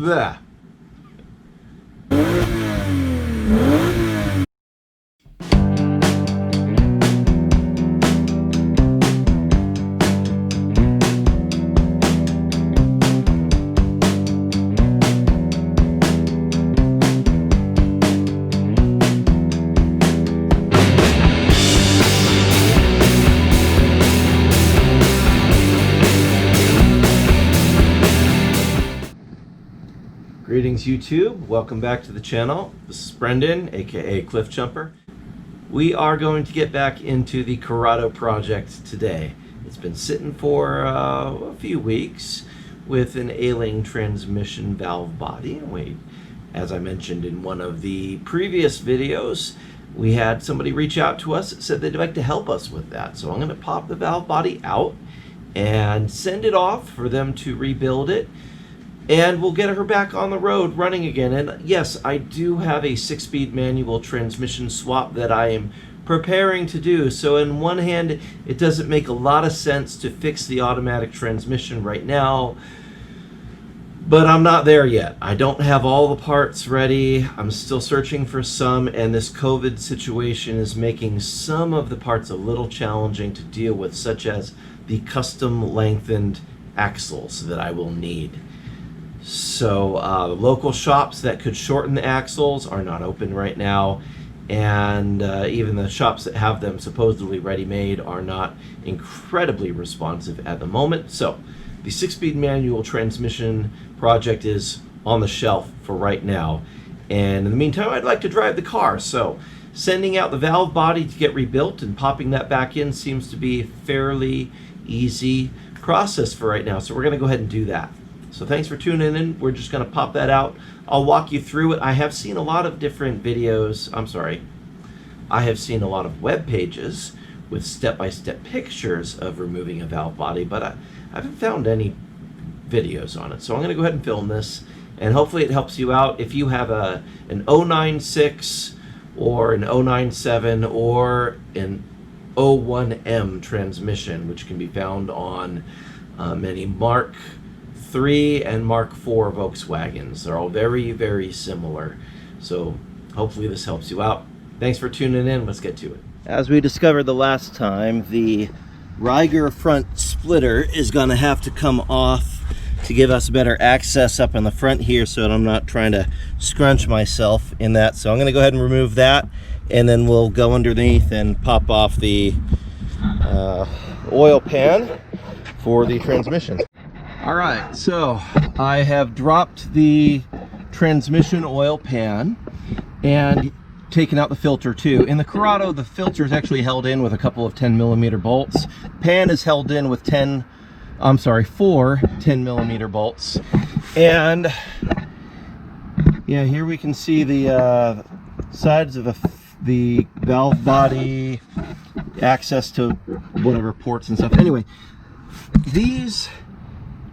Blech. Greetings YouTube, welcome back to the channel. This is Brendan, aka Cliffjumper. We are going to get back into the Corrado project today. It's been sitting for a few weeks with an ailing transmission valve body. As I mentioned in one of the previous videos, we had somebody reach out to us that said they'd like to help us with that. So I'm going to pop the valve body out and send it off for them to rebuild it. And we'll get her back on the road running again. And yes, I do have a 6-speed manual transmission swap that I am preparing to do. So in one hand, it doesn't make a lot of sense to fix the automatic transmission right now. But I'm not there yet. I don't have all the parts ready. I'm still searching for some. And this COVID situation is making some of the parts a little challenging to deal with, such as the custom lengthened axles that I will need. So local shops that could shorten the axles are not open right now, and even the shops that have them supposedly ready-made are not incredibly responsive at the moment. So the 6-speed manual transmission project is on the shelf for right now, and in the meantime I'd like to drive the car. So sending out the valve body to get rebuilt and popping that back in seems to be a fairly easy process for right now, so we're going to go ahead and do that. So thanks for tuning in. We're just going to pop that out. I'll walk you through it. I have seen a lot of different videos. I have seen a lot of web pages with step-by-step pictures of removing a valve body, but I haven't found any videos on it. So I'm going to go ahead and film this, and hopefully it helps you out. If you have an 096 or an 097 or an 01M transmission, which can be found on many Mark III and Mark IV Volkswagens. They're all very, very similar. So hopefully this helps you out. Thanks for tuning in. Let's get to it. As we discovered the last time, the Riger front splitter is going to have to come off to give us better access up in the front here, so that I'm not trying to scrunch myself in that. So I'm going to go ahead and remove that, and then we'll go underneath and pop off the oil pan for the transmission. All right, so I have dropped the transmission oil pan and taken out the filter too. In the Corrado, the filter is actually held in with a couple of 10mm bolts. Pan is held in with 4 10mm bolts. And yeah, here we can see the sides of the valve body, access to whatever ports and stuff. Anyway, these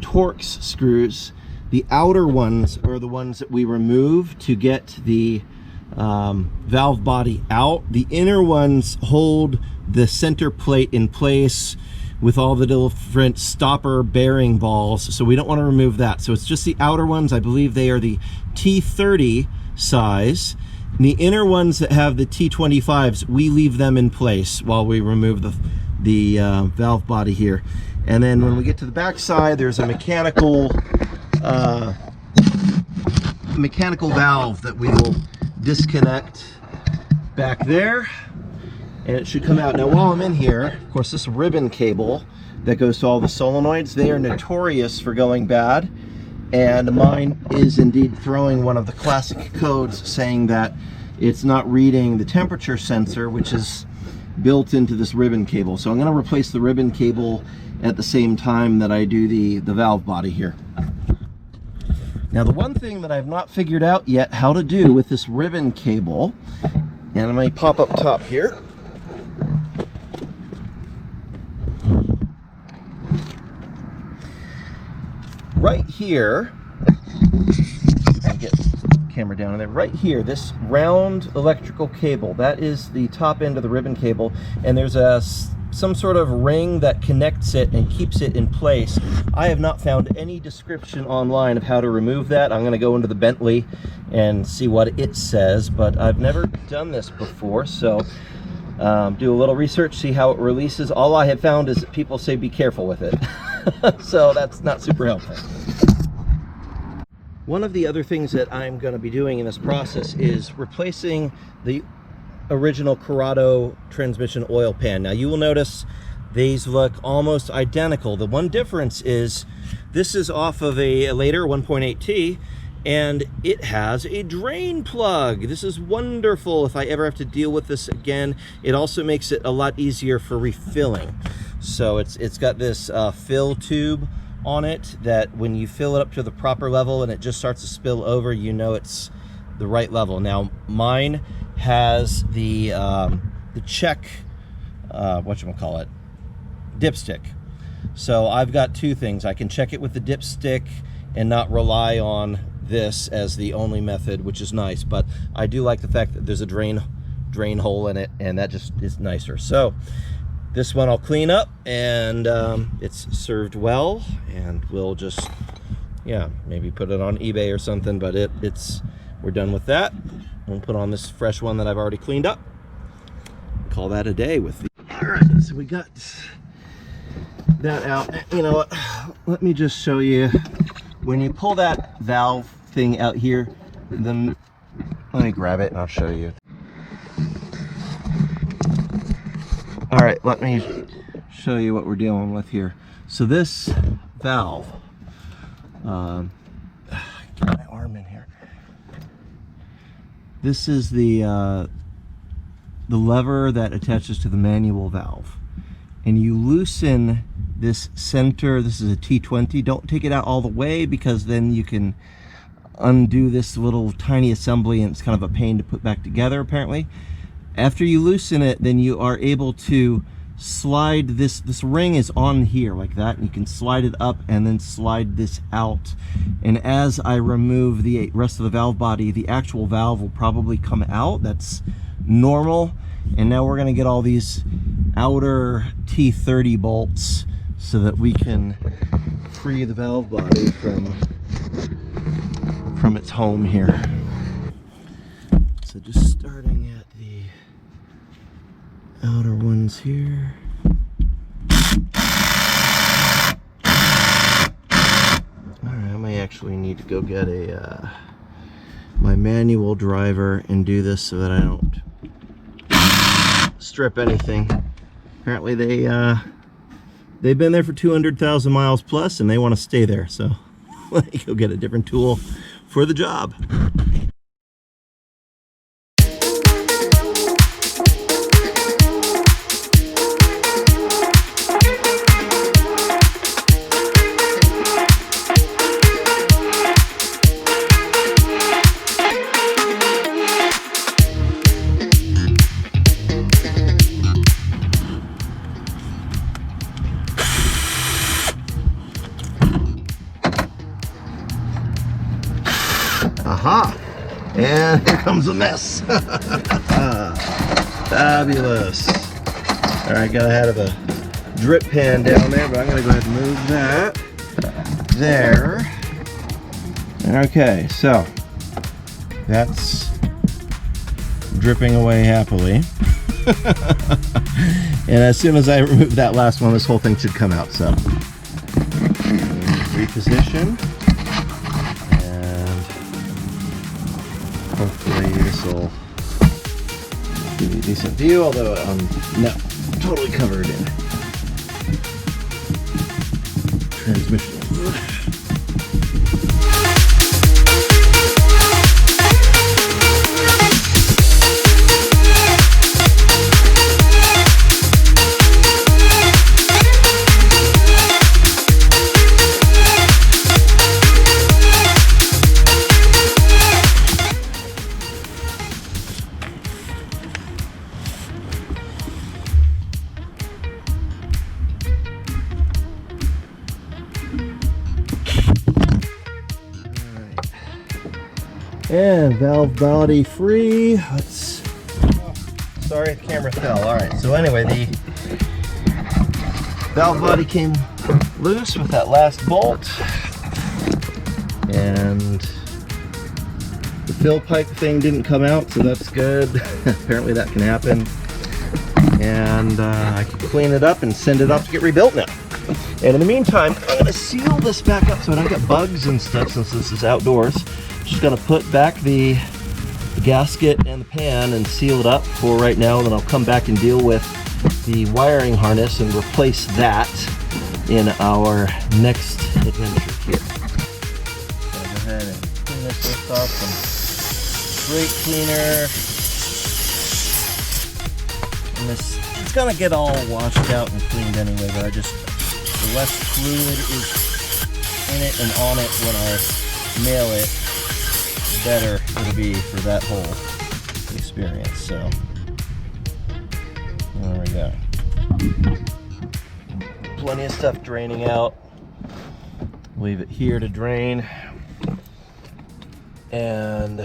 Torx screws, the outer ones are the ones that we remove to get the valve body out. The inner ones hold the center plate in place with all the different stopper bearing balls, so we don't want to remove that. So it's just the outer ones. I believe they are the T30 size. And the inner ones that have the T25s, we leave them in place while we remove the valve body here. And then when we get to the back side, there's a mechanical valve that we will disconnect back there, and it should come out. Now while I'm in here, of course, this ribbon cable that goes to all the solenoids, they are notorious for going bad, and mine is indeed throwing one of the classic codes saying that it's not reading the temperature sensor, which is built into this ribbon cable. So I'm going to replace the ribbon cable at the same time that I do the valve body here. Now the one thing that I've not figured out yet how to do with this ribbon cable, and I'm going to pop up top here. Right here, I'll get the camera down in there, right here, this round electrical cable, that is the top end of the ribbon cable, and there's a some sort of ring that connects it and keeps it in place. I have not found any description online of how to remove that. I'm going to go into the Bentley and see what it says, but I've never done this before, so do a little research, see how it releases. All I have found is that people say be careful with it. So that's not super helpful. One of the other things that I'm going to be doing in this process is replacing the original Corrado transmission oil pan. Now you will notice these look almost identical. The one difference is this is off of a later 1.8T, and it has a drain plug. This is wonderful if I ever have to deal with this again. It also makes it a lot easier for refilling. So it's got this fill tube on it that when you fill it up to the proper level and it just starts to spill over, you know it's the right level. Now mine has the check, whatchamacallit, dipstick. So I've got two things. I can check it with the dipstick and not rely on this as the only method, which is nice, but I do like the fact that there's a drain hole in it, and that just is nicer. So this one I'll clean up, and it's served well, and we'll just, yeah, maybe put it on eBay or something, but we're done with that. We'll put on this fresh one that I've already cleaned up. Call that a day with the... All right, so we got that out. You know what? Let me just show you. When you pull that valve thing out here, then let me grab it and I'll show you. All right, let me show you what we're dealing with here. So this valve, get my arm in here. This is the lever that attaches to the manual valve, and you loosen this center. This is a T20. Don't take it out all the way, because then you can undo this little tiny assembly, and it's kind of a pain to put back together apparently. After you loosen it, then you are able to slide this ring is on here like that, and you can slide it up and then slide this out. And as I remove the rest of the valve body, the actual valve will probably come out. That's normal. And now we're going to get all these outer T30 bolts so that we can free the valve body from its home here. So just starting at the outer ones here. Alright, I may actually need to go get my manual driver and do this so that I don't strip anything. Apparently they've been there for 200,000 miles plus, and they want to stay there, so let me go get a different tool for the job. Aha! And here comes a mess. Fabulous. All right, gotta have a drip pan down there, but I'm gonna go ahead and move that there. Okay, so that's dripping away happily. And as soon as I remove that last one, this whole thing should come out. So reposition. Hopefully this will give you a decent view, although I'm not totally covered in transmission. And valve body free. Let's, oh, sorry, the camera fell. All right, so anyway, valve body came loose with that last bolt, and the fill pipe thing didn't come out, so that's good. Apparently that can happen. And I can clean it up and send it off to get rebuilt now. And in the meantime, I'm going to seal this back up so I don't get bugs and stuff, since this is outdoors. Just going to put back the gasket and the pan and seal it up for right now, and then I'll come back and deal with the wiring harness and replace that in our next adventure here. So I'll go ahead and clean this first off some brake cleaner. And this, it's gonna get all washed out and cleaned anyway, but the less fluid is in it and on it when I nail it, better it'll be for that whole experience. So there we go. Plenty of stuff draining out. Leave it here to drain. And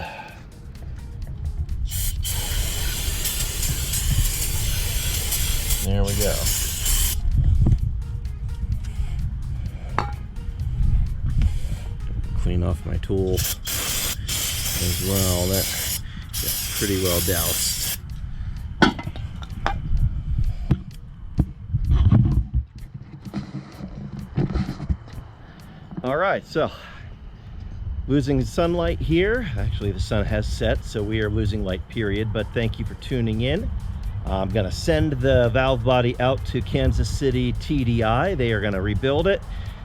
there we go. Clean off my tool as well. That's pretty well doused. All right, so losing sunlight here. Actually, the sun has set, so we are losing light, period. But thank you for tuning in. I'm gonna send the valve body out to Kansas City TDI. They are gonna rebuild it,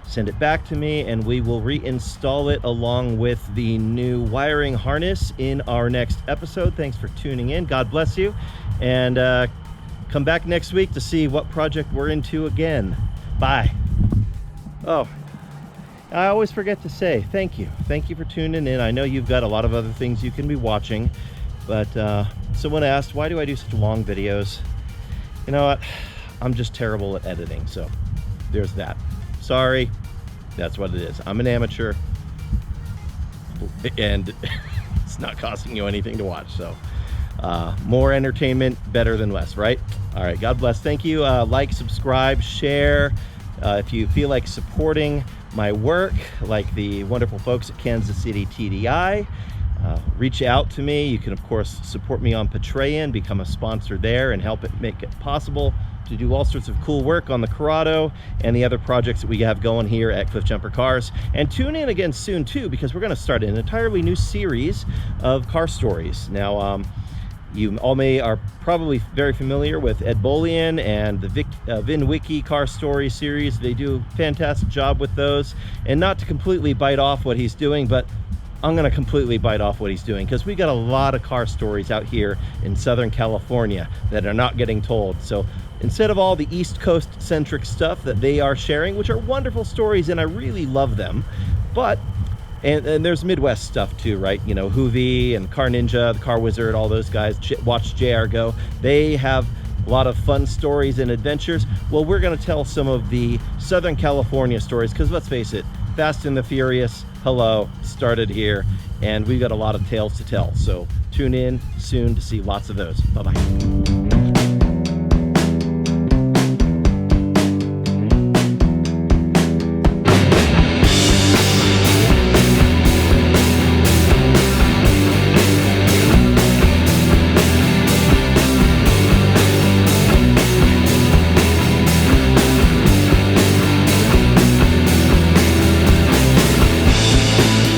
send it back to me, and we will reinstall it along with the new wiring harness in our next episode. Thanks for tuning in. God bless you. And come back next week to see what project we're into again. Bye. Oh, I always forget to say thank you. Thank you for tuning in. I know you've got a lot of other things you can be watching, but someone asked, why do I do such long videos? You know what? I'm just terrible at editing, so there's that. Sorry, that's what it is. I'm an amateur, and it's not costing you anything to watch, so more entertainment, better than less, right? All right, God bless. Thank you. Like, subscribe, share. If you feel like supporting my work, like the wonderful folks at Kansas City TDI, reach out to me. You can, of course, support me on Patreon, become a sponsor there, and help it make it possible to do all sorts of cool work on the Corrado and the other projects that we have going here at Cliffjumper Cars. And tune in again soon too, because we're going to start an entirely new series of car stories. Now, you all are probably very familiar with Ed Bolian and the VinWiki car story series. They do a fantastic job with those. And not to completely bite off what he's doing, but I'm going to completely bite off what he's doing, because we got a lot of car stories out here in Southern California that are not getting told. So instead of all the East Coast centric stuff that they are sharing, which are wonderful stories and I really love them, but and there's Midwest stuff too, right? You know, Hoovy and Car Ninja, the Car Wizard, all those guys, watch JR go. They have a lot of fun stories and adventures. Well, we're going to tell some of the Southern California stories, because let's face it, Fast and the Furious, hello, started here, and we've got a lot of tales to tell. So tune in soon to see lots of those. Bye-bye.